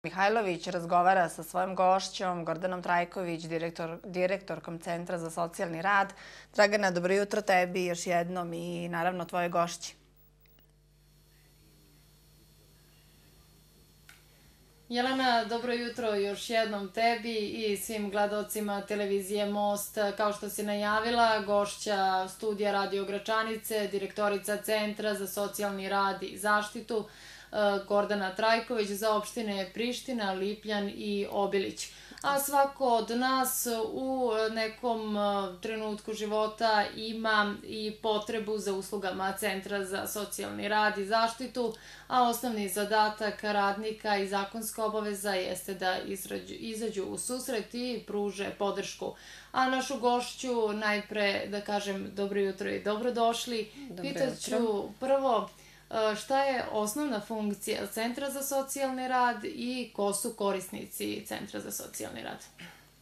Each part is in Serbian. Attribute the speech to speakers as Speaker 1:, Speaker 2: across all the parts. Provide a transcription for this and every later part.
Speaker 1: Mihajlović razgovara sa svojom gošćom Gordanom Trajković, direktorkom Centra za socijalni rad. Dragana, dobro jutro tebi još jednom i naravno tvoje gošći.
Speaker 2: Jelena, dobro jutro još jednom tebi i svim gledalcima televizije Most. Kao što si najavila, gošća studija Radio Gračanice, direktorica Centra za socijalni rad i zaštitu, Gordana Trajković za opštine Priština, Lipljan i Obilić. A svako od nas u nekom trenutku života ima i potrebu za uslugama Centra za socijalni rad i zaštitu, a osnovni zadatak radnika i zakonska obaveza jeste da izađu u susret i pruže podršku. A našu gošću najpre da kažem dobro jutro i dobrodošli. Pitaću prvo, šta je osnovna funkcija Centra za socijalni rad i ko su korisnici Centra za socijalni rad?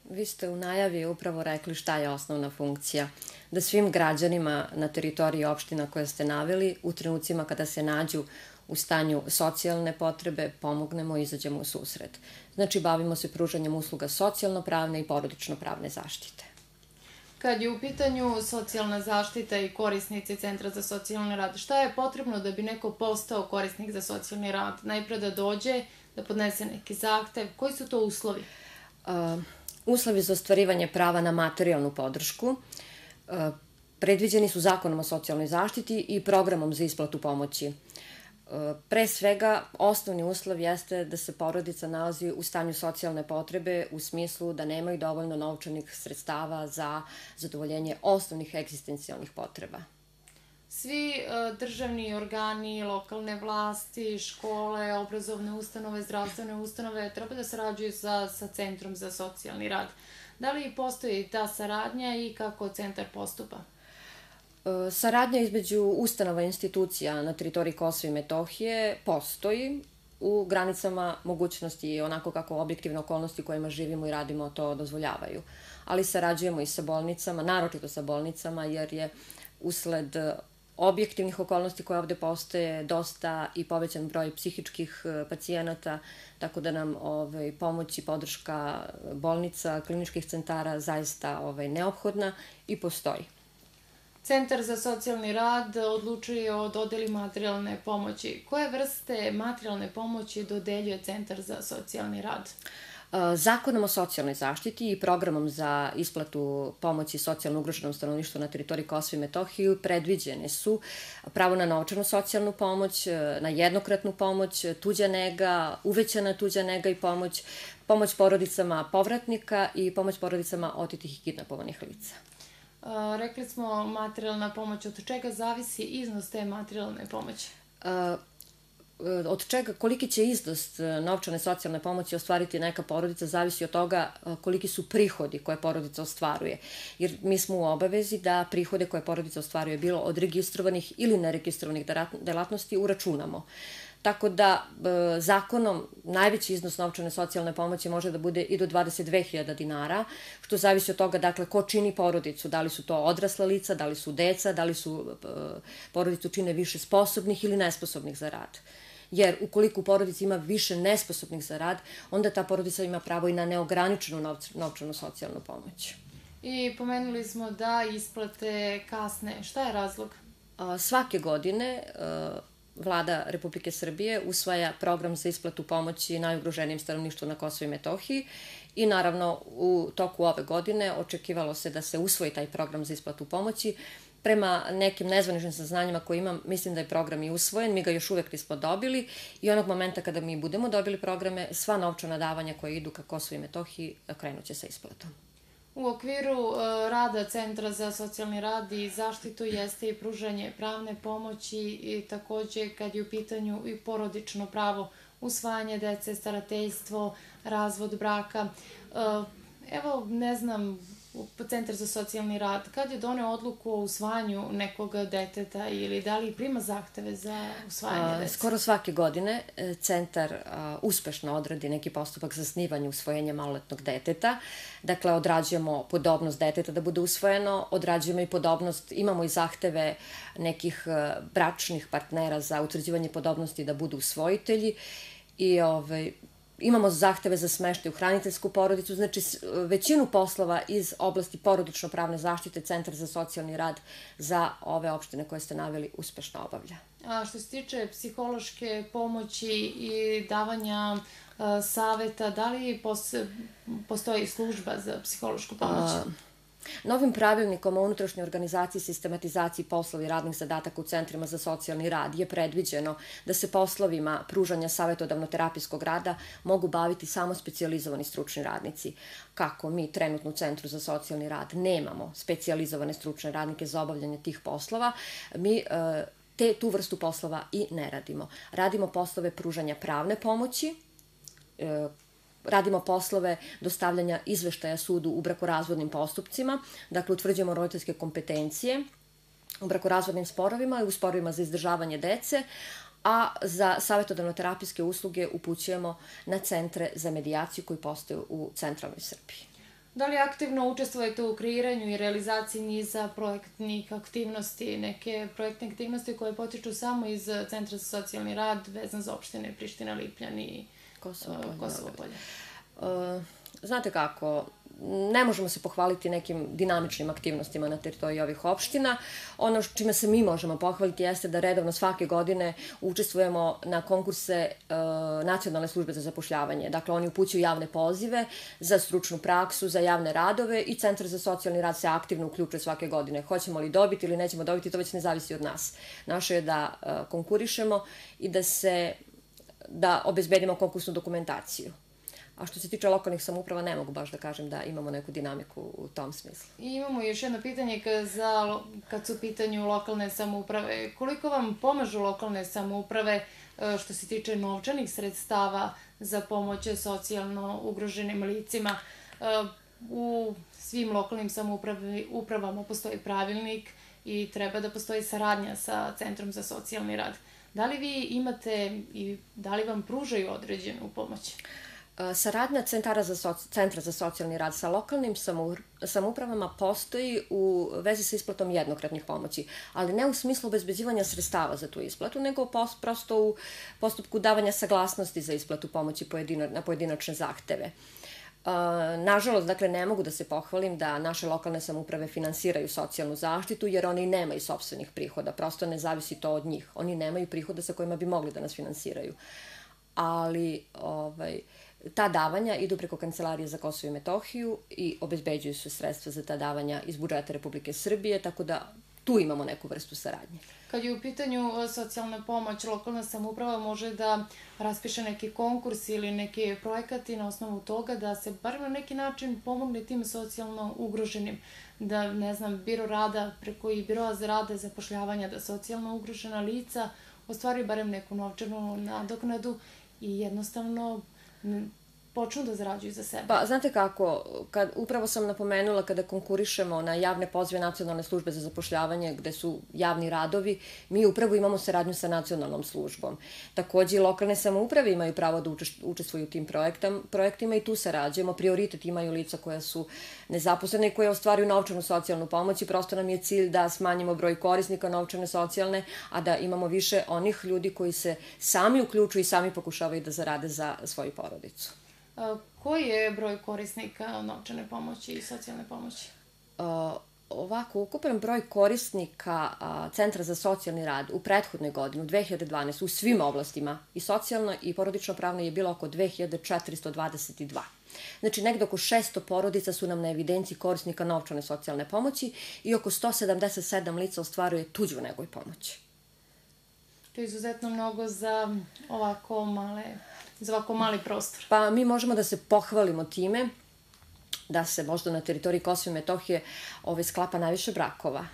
Speaker 3: Vi ste u najavi upravo rekli šta je osnovna funkcija. Da svim građanima na teritoriji opština koje ste naveli u trenucima kada se nađu u stanju socijalne potrebe pomognemo i izađemo u susret. Znači bavimo se pružanjem usluga socijalno-pravne i porodično-pravne zaštite.
Speaker 2: Kad je u pitanju socijalna zaštita i korisnici Centra za socijalni rad, šta je potrebno da bi neko postao korisnik za socijalni rad? Najpre da dođe, da podnese neki zahtev. Koji su to uslovi?
Speaker 3: Uslovi za ostvarivanje prava na materijalnu podršku predviđeni su Zakonom o socijalnoj zaštiti i programom za isplatu pomoći. Pre svega, osnovni uslov jeste da se porodica nalazi u stanju socijalne potrebe u smislu da nemaju dovoljno novčanih sredstava za zadovoljenje osnovnih egzistencijalnih potreba.
Speaker 2: Svi državni organi, lokalne vlasti, škole, obrazovne ustanove, zdravstvene ustanove treba da sarađuju sa Centrom za socijalni rad. Da li postoji ta saradnja i kako Centar postupa?
Speaker 3: Saradnja između ustanova i institucija na teritoriji Kosova i Metohije postoji u granicama mogućnosti i onako kako objektivne okolnosti u kojima živimo i radimo to dozvoljavaju. Ali sarađujemo i sa bolnicama, naročito sa bolnicama, jer je usled objektivnih okolnosti koje ovde postoje dosta i povećan broj psihičkih pacijenata, tako da nam pomoć i podrška bolnica, kliničkih centara zaista neophodna i postoji.
Speaker 2: Centar za socijalni rad odlučuje o dodeli materijalne pomoći. Koje vrste materijalne pomoći dodeljuje Centar za socijalni rad?
Speaker 3: Zakonom o socijalnoj zaštiti i programom za isplatu pomoći socijalno ugroženom stanovništvu na teritoriji Kosova i Metohije predviđene su pravo na novčanu socijalnu pomoć, na jednokratnu pomoć, tuđa nega, uvećana tuđa nega i pomoć porodicama povratnika i pomoć porodicama otetih i kidnapovanih lica.
Speaker 2: Rekli smo materijalna pomoć. Od čega zavisi iznos te materijalne pomoći?
Speaker 3: Od čega, koliki će iznos novčane socijalne pomoći ostvariti neka porodica, zavisi od toga koliki su prihodi koje porodica ostvaruje. Jer mi smo u obavezi da prihode koje porodica ostvaruje, bilo od registrovanih ili neregistrovanih delatnosti, uračunamo. Tako da zakonom najveći iznos novčane socijalne pomoći može da bude i do 22.000 dinara, što zavisi od toga dakle ko čini porodicu, da li su to odrasla lica, da li su deca, da li su porodicu čine više sposobnih ili nesposobnih za rad. Jer ukoliko u porodici ima više nesposobnih za rad, onda ta porodica ima pravo i na neograničenu novčanu socijalnu pomoć.
Speaker 2: I pomenuli smo da isplate kasne. Šta je razlog?
Speaker 3: Svake godine Vlada Republike Srbije usvaja program za isplatu pomoći najugroženijem stanovništvu na Kosovu i Metohiji i naravno u toku ove godine očekivalo se da se usvoji taj program za isplatu pomoći. Prema nekim nezvaničnim saznanjima koje imam, mislim da je program i usvojen, mi ga još uvek nismo dobili i onog momenta kada mi budemo dobili programe, sva novčana davanja koja idu ka Kosovu i Metohiji krenuće sa isplatom.
Speaker 2: U okviru rada Centra za socijalni rad i zaštitu jeste i pružanje pravne pomoći i takođe kad je u pitanju i porodično pravo, usvajanje dece, starateljstvo, razvod braka. Evo, ne znam, Centar za socijalni rad, kad je doneo odluku o usvajanju nekog deteta ili da li prima zahteve za usvajanje dece?
Speaker 3: Skoro svake godine centar uspešno odradi neki postupak za zasnivanje usvojenja maloletnog deteta. Dakle, odrađujemo podobnost deteta da bude usvojeno, odrađujemo i podobnost, imamo i zahteve nekih bračnih partnera za utvrđivanje podobnosti da budu usvojitelji i Imamo zahteve za smeštaj u hraniteljsku porodicu, znači većinu poslova iz oblasti porodično-pravne zaštite Centar za socijalni rad za ove opštine koje ste naveli uspešno obavlja.
Speaker 2: A što se tiče psihološke pomoći i davanja saveta, da li postoji služba za psihološku pomoć?
Speaker 3: Novim pravilnikom o unutrašnjoj organizaciji i sistematizaciji poslova i radnih zadataka u centrima za socijalni rad je predviđeno da se poslovima pružanja savetodavno-terapijskog rada mogu baviti samo specijalizovani stručni radnici. Kako mi trenutno u Centru za socijalni rad nemamo specijalizovane stručne radnike za obavljanje tih poslova, mi tu vrstu poslova i ne radimo. Radimo poslove pružanja pravne pomoći, radimo poslove dostavljanja izveštaja sudu u brakorazvodnim postupcima, dakle utvrđujemo roditeljske kompetencije u brakorazvodnim sporovima i u sporovima za izdržavanje dece, a za savetodavno-terapijske usluge upućujemo na centre za medijaciju koji postoje u centralnoj Srbiji.
Speaker 2: Da li aktivno učestvujete u kreiranju i realizaciji niza projektnih aktivnosti, neke projektne aktivnosti koje potiču samo iz Centra za socijalni rad vezan za opštine Priština, Lipljan i Kosovo Polje?
Speaker 3: Znate kako, ne možemo se pohvaliti nekim dinamičnim aktivnostima na teritoriji ovih opština. Ono čime se mi možemo pohvaliti jeste da redovno svake godine učestvujemo na konkurse Nacionalne službe za zapošljavanje. Dakle, oni upućuju javne pozive za stručnu praksu, za javne radove i Centar za socijalni rad se aktivno uključuje svake godine. Hoćemo li dobiti ili nećemo dobiti, to već ne zavisi od nas. Naše je da konkurišemo i da obezbedimo konkursnu dokumentaciju. A što se tiče lokalnih samouprava, ne mogu baš da kažem da imamo neku dinamiku u tom smislu.
Speaker 2: I imamo još jedno pitanje kad su u pitanju lokalne samouprave. Koliko vam pomažu lokalne samouprave što se tiče novčanih sredstava za pomoć socijalno ugroženim licima? U svim lokalnim samoupravama postoji pravilnik i treba da postoji saradnja sa Centrom za socijalni rad. Da li vi imate i da li vam pružaju određenu pomoć?
Speaker 3: Saradnja Centra za socijalni rad sa lokalnim samoupravama postoji u vezi sa isplatom jednokratnih pomoći, ali ne u smislu obezbeđivanja sredstava za tu isplatu, nego prosto u postupku davanja saglasnosti za isplatu pomoći na pojedinačne zahteve. Nažalost, dakle, ne mogu da se pohvalim da naše lokalne samouprave finansiraju socijalnu zaštitu, jer oni nemaju sopstvenih prihoda, prosto ne zavisi to od njih. Oni nemaju prihoda sa kojima bi mogli da nas finansiraju. Ali ta davanja idu preko Kancelarije za Kosovo i Metohiju i obezbeđuju se sredstva za ta davanja iz budžeta Republike Srbije, tako da tu imamo neku vrstu saradnje.
Speaker 2: Kad je u pitanju socijalna pomoć, lokalna samouprava može da raspiše neki konkurs ili neki projekat i na osnovu toga da se bar na neki način pomogne tim socijalno ugroženim. Da, ne znam, biro rada preko i biroa za rada zapošljavanja, da socijalno ugrožena lica ostvaruju barem neku novčanu nadoknadu i jednostavno počnu da zarađuju za sebe.
Speaker 3: Pa, znate kako, upravo sam napomenula kada konkurišemo na javne pozive Nacionalne službe za zapošljavanje, gde su javni radovi, mi upravo imamo saradnju sa nacionalnom službom. Takođe, i lokalne samouprave imaju pravo da učestvuju u tim projektima i tu sarađujemo. Prioritet imaju lica koja su nezaposlene i koje ostvaruju novčanu socijalnu pomoć i prosto nam je cilj da smanjimo broj korisnika novčane socijalne, a da imamo više onih ljudi koji se sami uključuju i sami pokušavaju da zarade za svoju porodicu.
Speaker 2: Koji je broj korisnika novčane pomoći i socijalne pomoći?
Speaker 3: Ovako, ukupan broj korisnika Centra za socijalni rad u prethodnoj godini, u 2012. u svim oblastima, i socijalno i porodično-pravno, je bilo oko 2422. Znači, negde oko 600 porodica su nam na evidenciji korisnika novčane socijalne pomoći i oko 177 lica ostvaruje tuđu negu i pomoć.
Speaker 2: To je izuzetno mnogo za ovako mali prostor.
Speaker 3: Pa mi možemo da se pohvalimo time da se možda na teritoriji Kosova i Metohije sklapa najviše brakova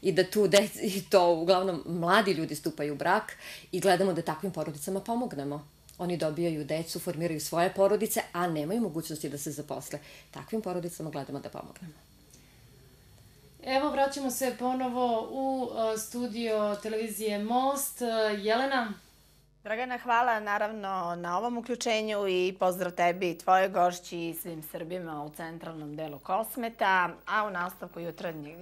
Speaker 3: i da tu i to uglavnom mladi ljudi stupaju u brak i gledamo da takvim porodicama pomognemo. Oni dobijaju decu, formiraju svoje porodice, a nemaju mogućnosti da se zaposle. Takvim porodicama gledamo da pomognemo.
Speaker 2: Evo, vraćamo se ponovo u studio televizije Most. Jelena?
Speaker 1: Dragana, hvala naravno na ovom uključenju i pozdrav tebi, tvojoj gošći i svim Srbima u centralnom delu Kosmeta, a u nastavku jutarnjeg